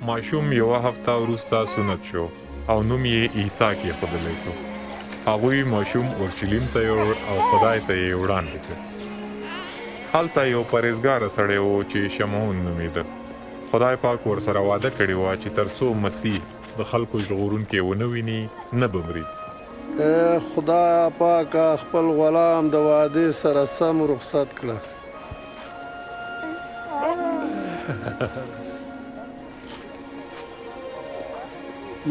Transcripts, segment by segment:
ماشوم یوه هفته وروسته سنت شو او نوم یې عیسی کېښودلی شو. هغوی ماشوم اورشلیم ته یوړ او خدای ته یې وړاندې کړ. هلته یو پرهیزګاره سړی و چې شمعون نومېده. خدای پاک ورسره وعده کړې وه چې تر څو مسیح د خلکو ژغورونکی ونه ویني نه به مري. خدای پاکه خپل غلام د وعدې سره سم رخصت کړه.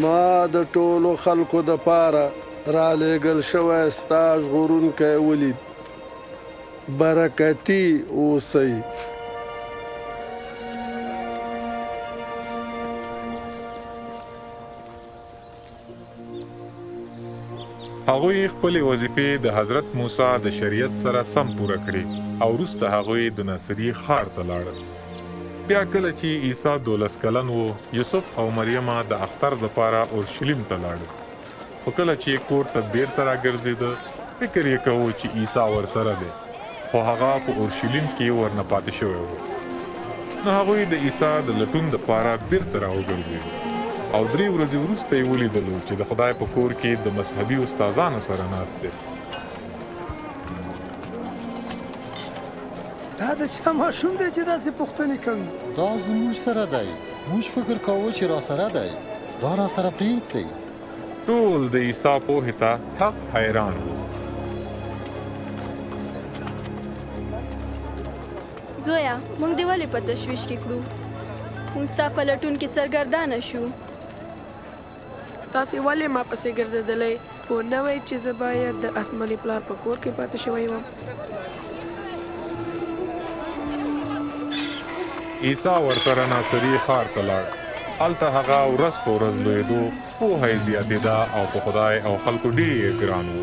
ما د ټولو خلکو دپاره رالیږل شوی ستا ژغورونکی ولید. برکتي اوسئ. هغوی خپلې وظیفې د حضرت موسی د شریعت سره سم پوره کړې او وروسته هغوی د ناصري ښار ته لاړل. بیا کله چې عیسی 12 کلن و، یوسف او مریمه د اختر دپاره اورشلیم ته لاړل. خو کله چې کور ته بیرته راګرځېده، فکر یې کوو چې عیسی ورسره دی، خو هغه په اورشلیم کې ورنه پاتې شوی و. نو هغوی د عیسی د لټون دپاره بیرته راوګرځېدل او 3 ورځې وروسته یې ولیدلو چې د خدای په کور کې د مذهبي استادانو سره ناست دی. دا د چا ماشوم دی چې داسې پوښتنې کوي؟ دا زموږ سره دی. موږ فکر کوو چې را سره دی. دا را سره پرېږدئ. ټول د عیسی پوهې ته حق حیران وو. زویا، موږ دې ولې په تشویش کې کړو؟ موږ ستا په لټون کې سرګردانه شو. تاسې ولې ما پسې ګرځېدلی؟ پوه نه وئ چې زه باید د اسماني پلار په کور کې پاتې شوی وم؟ عیسی ورسره ناصري ښار ته لاړ. هلته هغه ورځ په ورځ لویېدو، پوهه یې زیاتېده او په خدای او خلکو ډېر ګران و.